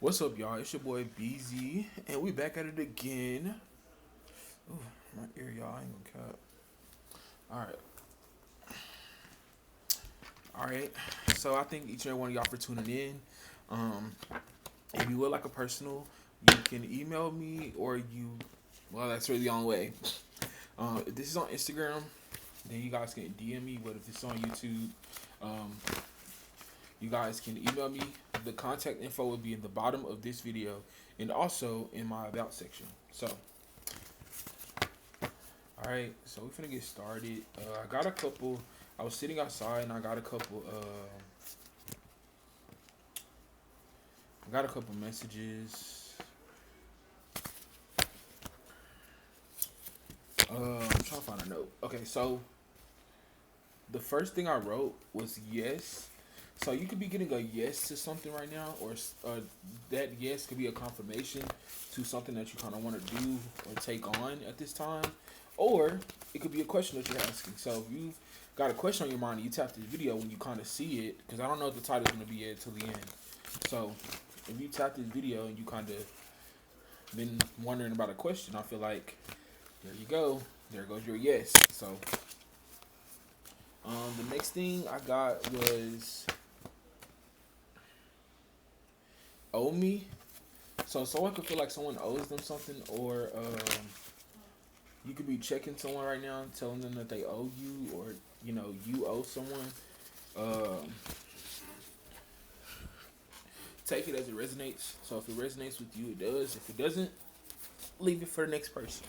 What's up, y'all? It's your boy BZ, and we back at it again. Ooh, my ear, y'all. I ain't gonna cut. All right. So I thank each and every one of y'all for tuning in. Um, if you would like a personal, you can email me, or well, that's really the only way. If this is on Instagram, then you guys can DM me. But if it's on YouTube, um, you guys can email me. The contact info will be in the bottom of this video and also in my about section. So, all right, so we're finna get started. I got a couple. I was sitting outside and I got a couple. I got a couple messages. I'm trying to find a note. Okay, so the first thing I wrote was yes. So you could be getting a yes to something right now, or that yes could be a confirmation to something that you kind of want to do or take on at this time, or it could be a question that you're asking. So if you've got a question on your mind and you tap this video when you kind of see it, because I don't know if the title's going to be yet till the end. So if you tap this video and you kind of been wondering about a question, I feel like there you go. There goes your yes. So the next thing I got was owe me. So someone could feel like someone owes them something, or you could be checking someone right now, telling them that they owe you, or you owe someone. Take it as it resonates. So if it resonates with you, it does. If it doesn't, leave it for the next person.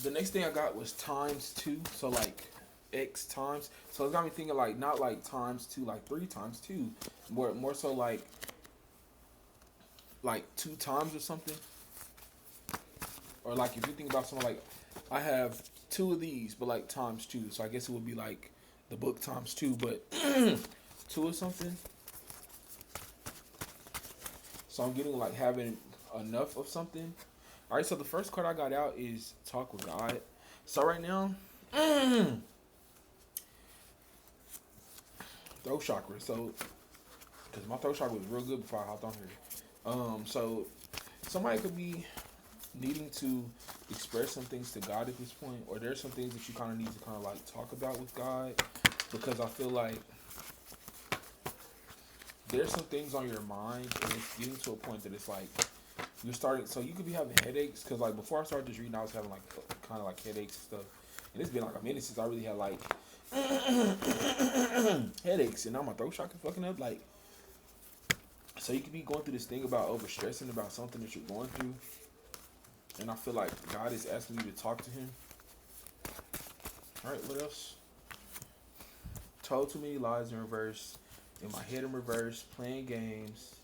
The next thing I got was times two. So like X times. So it got me thinking like not like times two, like 3 times 2. More so like 2 times or something. Or like if you think about something like I have 2 of these, but like times 2. So I guess it would be like the book times 2, but 2 or something. So I'm getting like having enough of something. All right, so the first card I got out is Talk with God. So right now, throat chakra. So, because my throat chakra was real good before I hopped on here. So somebody could be needing to express some things to God at this point, or there's some things that you kind of need to kind of like talk about with God, because I feel like there's some things on your mind, and it's getting to a point that it's like you're starting. So you could be having headaches, because like before I started this reading, I was having like kind of like headaches and stuff, and it's been like a minute since I really had like headaches, and now my throat chakra fucking up. Like, so you could be going through this thing about overstressing about something that you're going through, and I feel like God is asking you to talk to Him. All right, what else? Told too many lies in reverse. In my head in reverse. Playing games.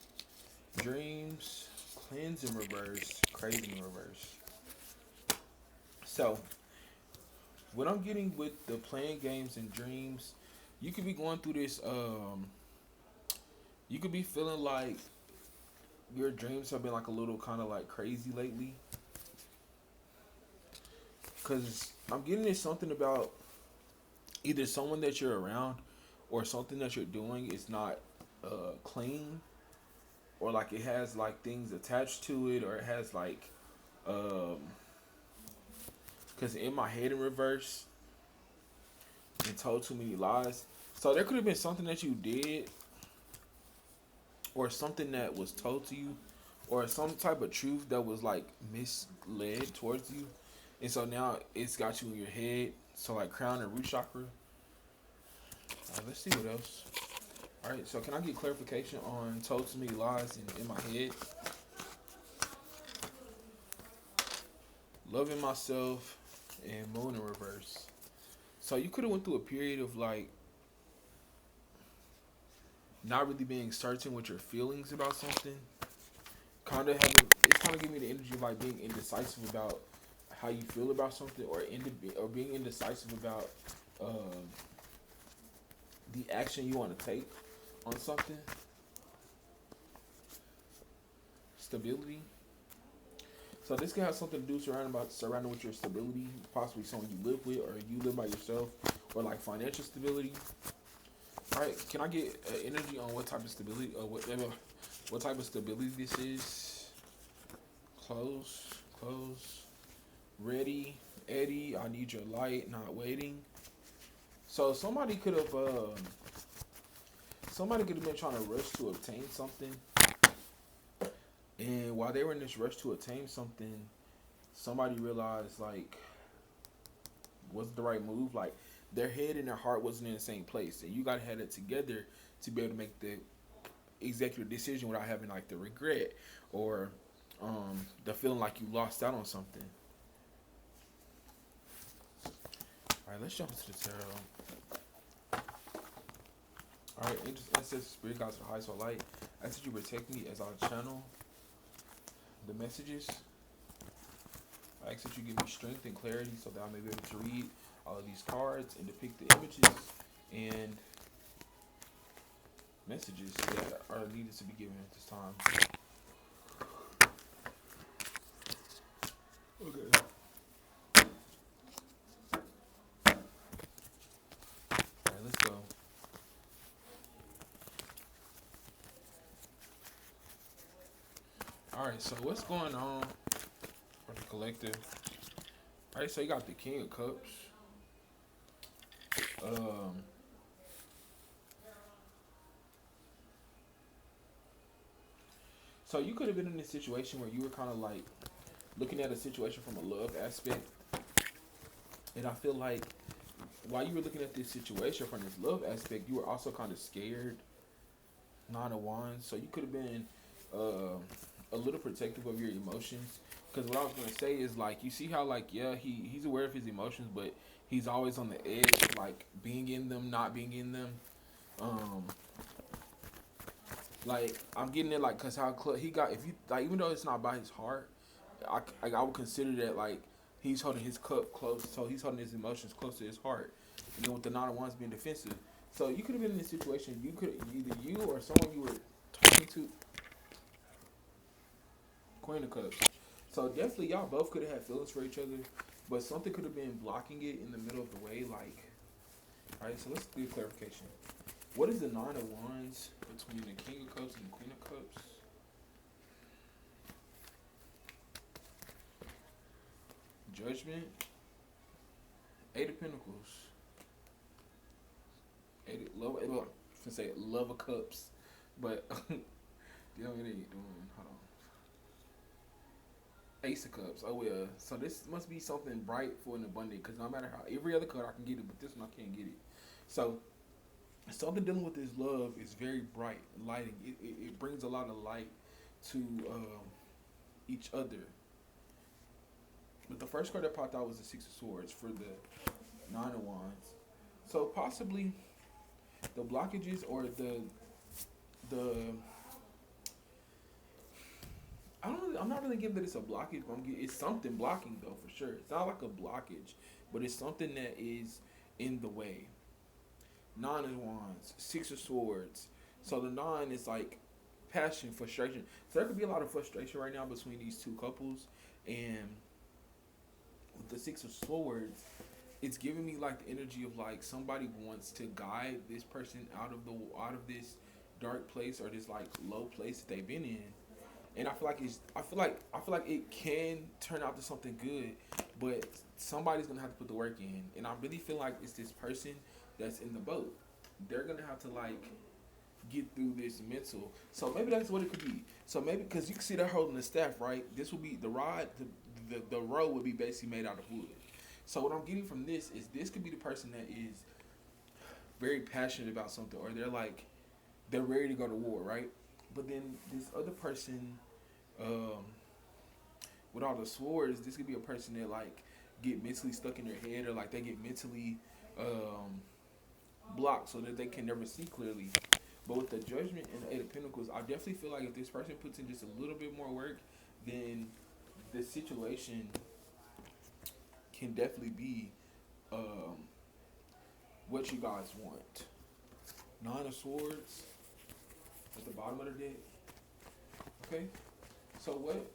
Dreams. Cleanse in reverse. Crazy in reverse. So, what I'm getting with the playing games and dreams, you could be going through this, you could be feeling like your dreams have been like a little kind of like crazy lately. Because I'm getting this something about either someone that you're around or something that you're doing is not clean, or like it has like things attached to it, or it has like because in my head in reverse and told too many lies. So there could have been something that you did, or something that was told to you, or some type of truth that was like misled towards you, and so now it's got you in your head. So like crown and root chakra. Let's see what else. All right, so can I get clarification on told to me lies in my head? Loving myself and moon in reverse. So you could have went through a period of like not really being certain with your feelings about something. It's kind of giving me the energy of like being indecisive about how you feel about something, or being indecisive about the action you want to take on something. Stability. So this can have something to do surrounding with your stability, possibly someone you live with, or you live by yourself, or like financial stability. All right, can I get energy on what type of stability, what type of stability this is? Close, close, ready, Eddie. I need your light, not waiting. So somebody could have been trying to rush to obtain something, and while they were in this rush to obtain something, somebody realized like wasn't the right move. Like their head and their heart wasn't in the same place, and you gotta have it together to be able to make the executive decision without having like the regret or the feeling like you lost out on something. All right, let's jump into the tarot. All right, ancestors, spirit guides, high soul light. I ask that you protect me as I channel the messages. I ask that you give me strength and clarity so that I may be able to read all of these cards and depict the images and messages that are needed to be given at this time. Okay. Alright, let's go. Alright, so what's going on for the collective? Alright, so you got the King of Cups. So you could have been in a situation where you were kind of like looking at a situation from a love aspect. And I feel like while you were looking at this situation from this love aspect, you were also kind of scared. Nine of Wands. So you could have been a little protective of your emotions. Because what I was going to say is like, you see how like, yeah, he's aware of his emotions, but he's always on the edge, like being in them, not being in them. Like I'm getting it, like, cause how he got. If you like, even though it's not by his heart, I would consider that like he's holding his cup close, so he's holding his emotions close to his heart. And then with the Nine of Wands being defensive, so you could have been in this situation. You could either you or someone you were talking to. Queen of Cups. So definitely y'all both could have had feelings for each other, but something could have been blocking it in the middle of the way. Like, all right, so let's do clarification. What is the Nine of Wands between the King of Cups and the Queen of Cups? Judgment. Eight of Pentacles. Love. Well, I was gonna say Love of Cups, but you know what they doing? Hold on. Ace of Cups. Oh yeah. So this must be something bright, full, and abundant. Because no matter how every other card I can get it, but this one I can't get it. So something dealing with this love is very bright, lighting. It brings a lot of light to each other. But the first card that popped out was the Six of Swords for the Nine of Wands. So possibly the blockages or the I'm not really giving that it's a blockage, but it's something blocking though for sure. It's not like a blockage, but it's something that is in the way. Nine of Wands, Six of Swords. So the nine is like passion, frustration. So there could be a lot of frustration right now between these two couples. And with the Six of Swords, it's giving me like the energy of like somebody wants to guide this person out of this dark place or this like low place that they've been in. And I feel like it can turn out to something good, but somebody's gonna have to put the work in. And I really feel like it's this person that's in the boat. They're gonna have to like get through this mental. So maybe that's what it could be. So maybe because you can see they're holding the staff, right? This will be the rod. The row would be basically made out of wood. So what I'm getting from this is this could be the person that is very passionate about something, or they're ready to go to war, right? But then this other person, with all the swords, this could be a person that like get mentally stuck in their head, or like they get mentally blocked so that they can never see clearly. But with the Judgment and the Eight of Pentacles, I definitely feel like if this person puts in just a little bit more work, then the situation can definitely be what you guys want. Nine of Swords at the bottom of the deck. Okay, so what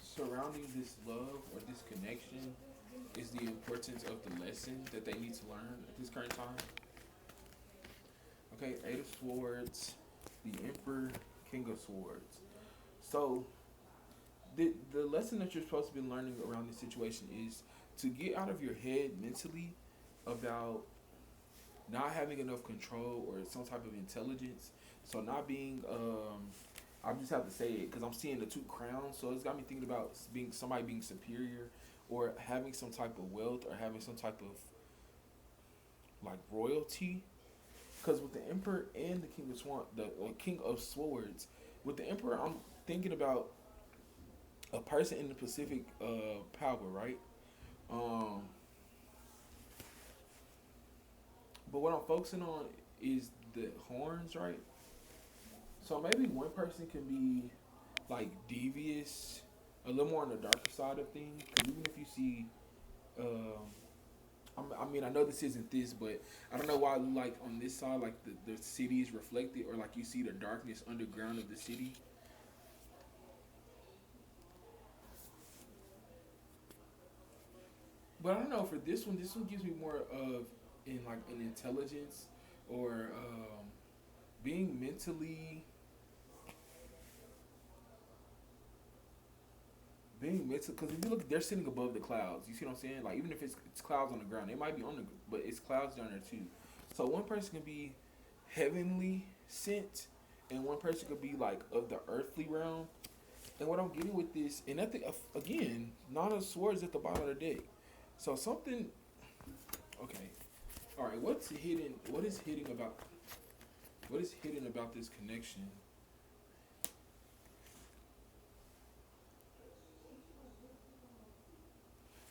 surrounding this love or this connection is the importance of the lesson that they need to learn at this current time. Okay, Eight of Swords, the Emperor, King of Swords. So the lesson that you're supposed to be learning around this situation is to get out of your head mentally about not having enough control or some type of intelligence. So not being I just have to say it because I'm seeing the two crowns. So it's got me thinking about being somebody being superior or having some type of wealth or having some type of like royalty. Because with the Emperor and the King of King of Swords, with the Emperor, I'm thinking about a person in the Pacific power, right? Um, but what I'm focusing on is the horns, right? So maybe one person can be like devious, a little more on the darker side of things. Because even if you see, I mean, I know this isn't this, but I don't know why, like on this side, like the city is reflected, or like you see the darkness underground of the city. But I don't know for this one. This one gives me more of in like an intelligence or being mentally being mental. Because if you look, they're sitting above the clouds. You see what I'm saying? Like even if it's clouds on the ground, it might be on the, but it's clouds down there too. So one person can be heavenly sent, and one person could be like of the earthly realm. And what I'm getting with this, and I think again, Nine of Swords at the bottom of the deck. So something. Okay. All right. What's hidden? What is hidden about? What is hidden about this connection?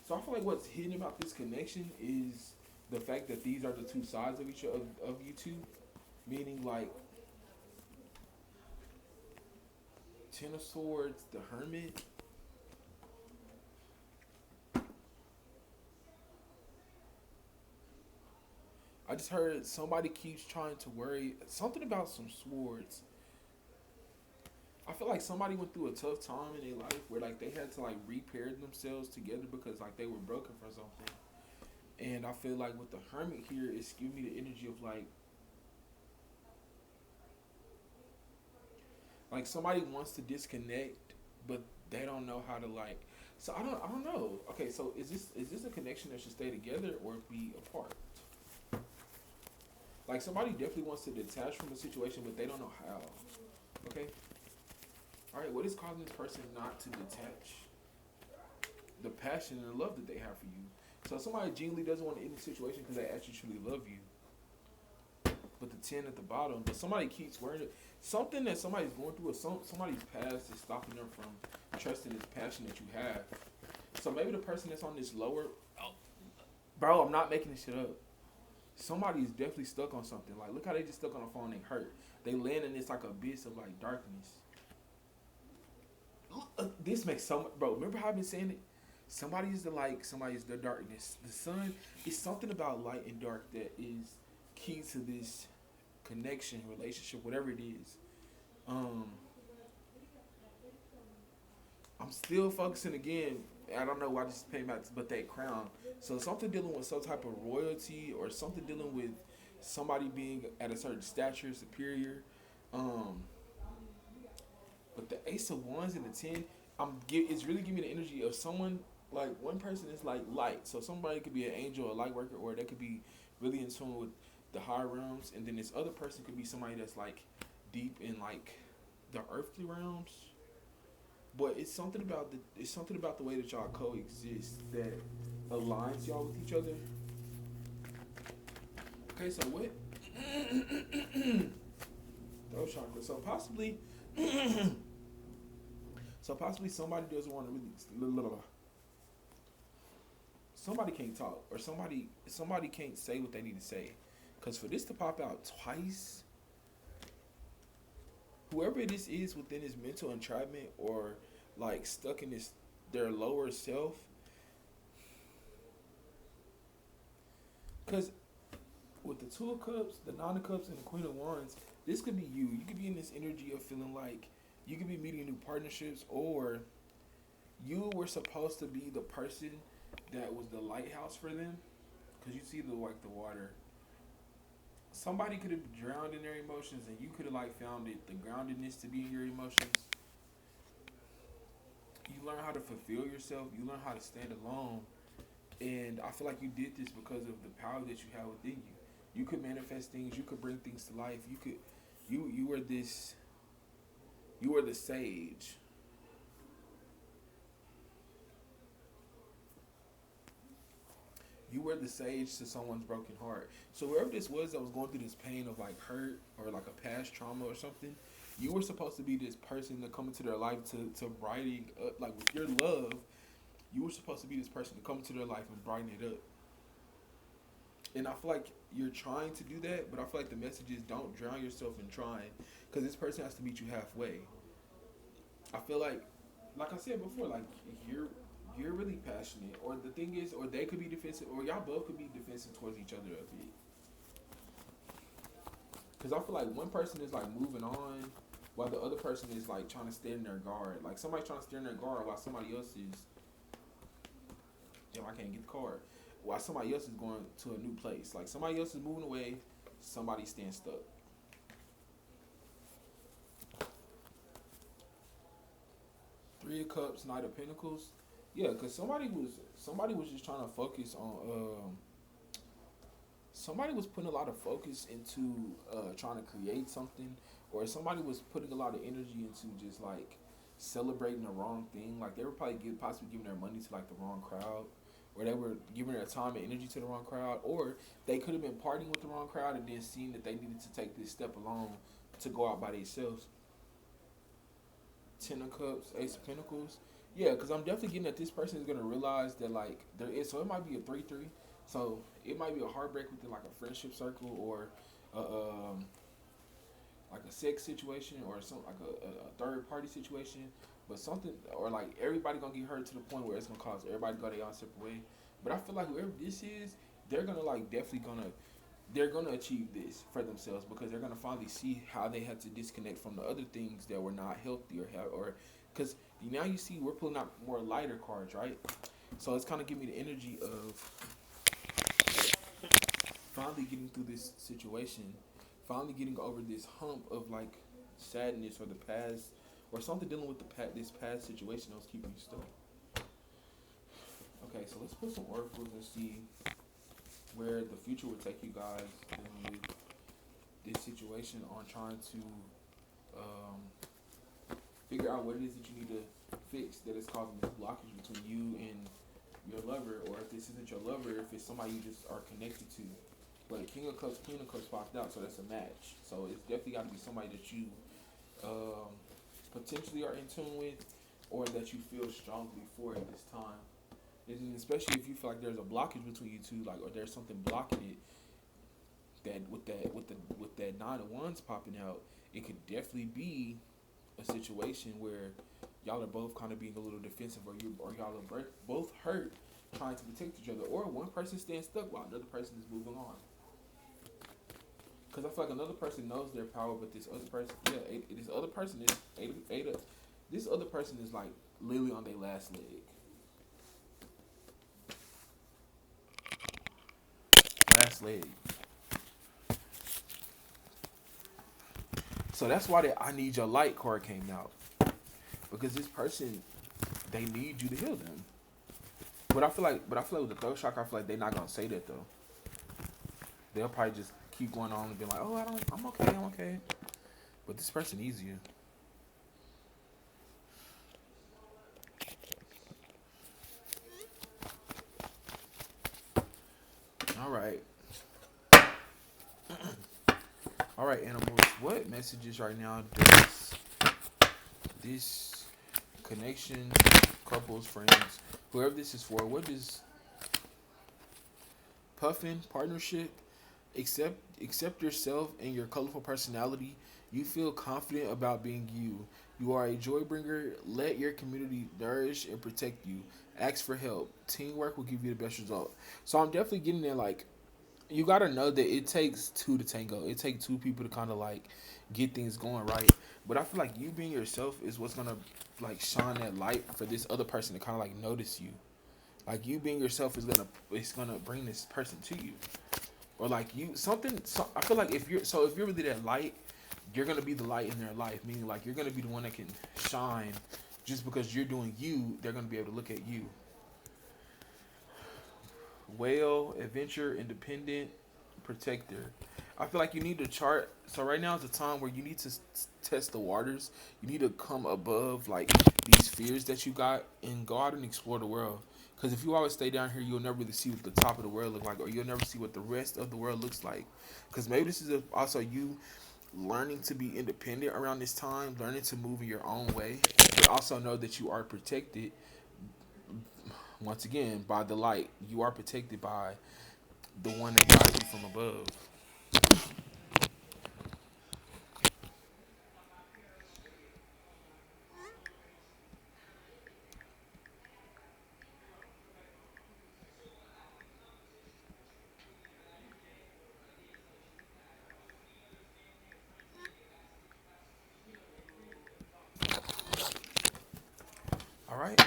So I feel like what's hidden about this connection is the fact that these are the two sides of each of you two, meaning like Ten of Swords, the Hermit. I just heard somebody keeps trying to worry something about some swords. I feel like somebody went through a tough time in their life where like they had to like repair themselves together because like they were broken for something. And I feel like with the Hermit here, it's giving me the energy of like somebody wants to disconnect, but they don't know how to like. So I don't know. Okay, so is this a connection that should stay together or be apart? Like somebody definitely wants to detach from a situation, but they don't know how. Okay. All right. What is causing this person not to detach? The passion and the love that they have for you. So somebody genuinely doesn't want to end the situation because they actually truly love you. But the 10 at the bottom, but somebody keeps worrying. Something that somebody's going through, or somebody's past is stopping them from trusting this passion that you have. So maybe the person that's on this lower, oh, bro, I'm not making this shit up. Somebody's definitely stuck on something. Like, look how they just stuck on a phone. They hurt. They land in this like abyss of like darkness. This makes so much, bro. Remember how I've been saying it? Somebody is the light. Somebody is the darkness. The sun is something about light and dark that is key to this connection, relationship, whatever it is. Um, I'm still focusing again. I don't know why this came out, but that crown. So something dealing with some type of royalty or something dealing with somebody being at a certain stature, superior. Um, but the Ace of Wands and the 10, it's really giving me the energy of someone like one person is like light. So somebody could be an angel, a light worker, or they could be really in tune with the higher realms, and then this other person could be somebody that's like deep in like the earthly realms. But it's something about the way that y'all coexist that aligns y'all with each other. Okay, so what? Throat chakra. So possibly somebody doesn't want to really. Somebody can't talk, or somebody can't say what they need to say, because for this to pop out twice, whoever this is within this mental entrapment or like stuck in this their lower self, because with the Two of Cups, the Nine of Cups, and the Queen of Wands, this could be you. You could be in this energy of feeling like you could be meeting new partnerships, or you were supposed to be the person that was the lighthouse for them, because you see the like the water. somebody could have drowned in their emotions, and you could have like found it the groundedness to be in your emotions. You learn how to fulfill yourself. You learn how to stand alone. And I feel like you did this because of the power that you have within you. You could manifest things. You could bring things to life. You could, you were this. You were the sage. You were the sage to someone's broken heart. So whoever this was that was going through this pain of like hurt or like a past trauma or something, you were supposed to be this person to come into their life to brighten up, like with your love. You were supposed to be this person to come into their life and brighten it up. And I feel like you're trying to do that, but I feel like the message is don't drown yourself in trying, because this person has to meet you halfway. I feel like I said before, like you're really passionate, or the thing is, or they could be defensive, or y'all both could be defensive towards each other a bit. Because I feel like one person is like moving on, while the other person is like trying to stand in their guard. Like somebody's trying to stand in their guard while somebody else is, I can't get the card. While somebody else is going to a new place. Like somebody else is moving away, somebody stands stuck. Three of Cups, Knight of Pentacles. Yeah, because somebody was just trying to focus on somebody was putting a lot of focus into trying to create something, or somebody was putting a lot of energy into just like celebrating the wrong thing. Like they were probably possibly giving their money to like the wrong crowd, or they were giving their time and energy to the wrong crowd, or they could have been partying with the wrong crowd and then seeing that they needed to take this step alone to go out by themselves. Ten of Cups, Ace of Pentacles. Yeah, because I'm definitely getting that this person is going to realize that, like, there is, so it might be a 3-3. So it might be a heartbreak within, like, a friendship circle, or, like, a sex situation, or some like a third party situation. But something, or, like, everybody going to get hurt to the point where it's going to cause everybody to go their own separate way. But I feel like whoever this is, they're going to, like, definitely going to, they're going to achieve this for themselves, because they're going to finally see how they had to disconnect from the other things that were not healthy, or because now you see we're pulling out more lighter cards, right? So it's kind of giving me the energy of finally getting through this situation, finally getting over this hump of like sadness or the past, or something dealing with this past situation that was keeping you stuck. Okay, so let's put some oracles and see where the future will take you guys dealing with this situation, on trying to figure out what it is that you need to fix that is causing this blockage between you and your lover, or if this isn't your lover, if it's somebody you just are connected to. But King of Cups, Queen of Cups popped out, so that's a match. So it's definitely got to be somebody that you potentially are in tune with, or that you feel strongly for at this time. And especially if you feel like there's a blockage between you two, like, or there's something blocking it, that with that Nine of Wands popping out, it could definitely be a situation where y'all are both kind of being a little defensive, or y'all are both hurt, trying to protect each other, or one person stands stuck while another person is moving on. Because I feel like another person knows their power, but this other person, this other person is this other person is like literally on their last leg. Last leg. So that's why that I Need Your Light card came out. Because this person, they need you to heal them. But I feel like with the third chakra, I feel like they're not gonna say that though. They'll probably just keep going on and be like, "Oh, I'm okay." But this person needs you. All right. All right, animals. What messages right now does this connection, couples, friends, whoever this is for, what does puffin, partnership, accept yourself and your colorful personality. You feel confident about being you. You are a joy bringer. Let your community nourish and protect you. Ask for help. Teamwork will give you the best result. So I'm definitely getting there, like, you gotta know that it takes two to tango. It takes two people to kind of like get things going right. But I feel like you being yourself is what's gonna like shine that light for this other person to kind of like notice you. Like you being yourself is gonna bring this person to you. or like you something. So I feel like if you're really that light, you're gonna be the light in their life. Meaning like you're gonna be the one that can shine. Just because you're doing you, they're gonna be able to look at you. Whale, adventure, independent, protector. I feel like you need to chart. So right now is a time where you need to test the waters. You need to come above like these fears that you got and go out and explore the world. Because if you always stay down here, you'll never really see what the top of the world look like, or you'll never see what the rest of the world looks like. Because maybe this is also you learning to be independent around this time, learning to move in your own way, but also know that you are protected once again by the light. You are protected by the one that guides you from above. All right.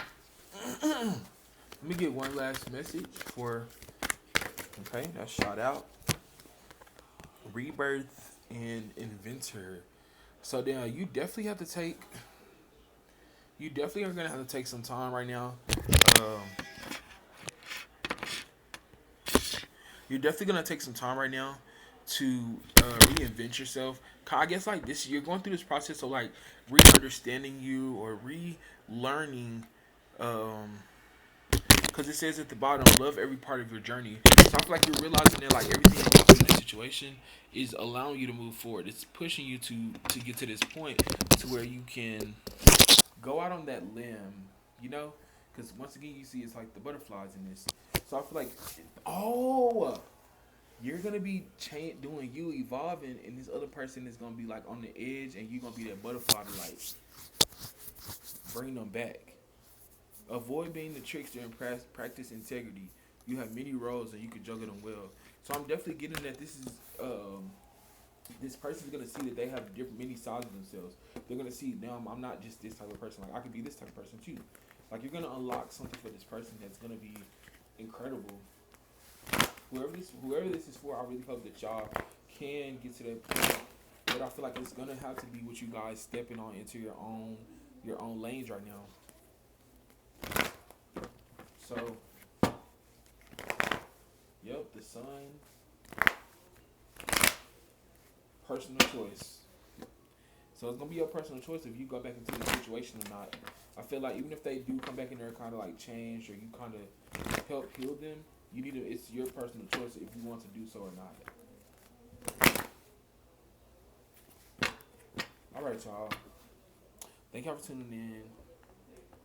Let me get one last message for. Okay, that's shot out. Rebirth and inventor. So then you definitely have to take. You definitely are gonna have to take some time right now. Um, you're definitely gonna take some time right now to reinvent yourself. I guess like this, you're going through this process of like re-understanding you or relearning. Um, because it says at the bottom, love every part of your journey. So I feel like you're realizing that like everything you do in this situation is allowing you to move forward. It's pushing you to get to this point to where you can go out on that limb, you know? Because once again, you see it's like the butterflies in this. So I feel like, oh, you're gonna be doing you, evolving, and this other person is gonna be like on the edge, and you're gonna be that butterfly to like bring them back. Avoid being the trickster and practice integrity. You have many roles and you can juggle them well. So I'm definitely getting that this person's gonna see that they have different many sides of themselves. They're gonna see now I'm not just this type of person. Like I could be this type of person too. Like you're gonna unlock something for this person that's gonna be incredible. Whoever this is for, I really hope that y'all can get to that point. But I feel like it's gonna have to be with you guys stepping on into your own lanes right now. So, yep, the sun, personal choice. So it's gonna be your personal choice if you go back into the situation or not. I feel like even if they do come back in there kind of like change or you kind of help heal them, you need to. It's your personal choice if you want to do so or not. All right, y'all. Thank y'all for tuning in.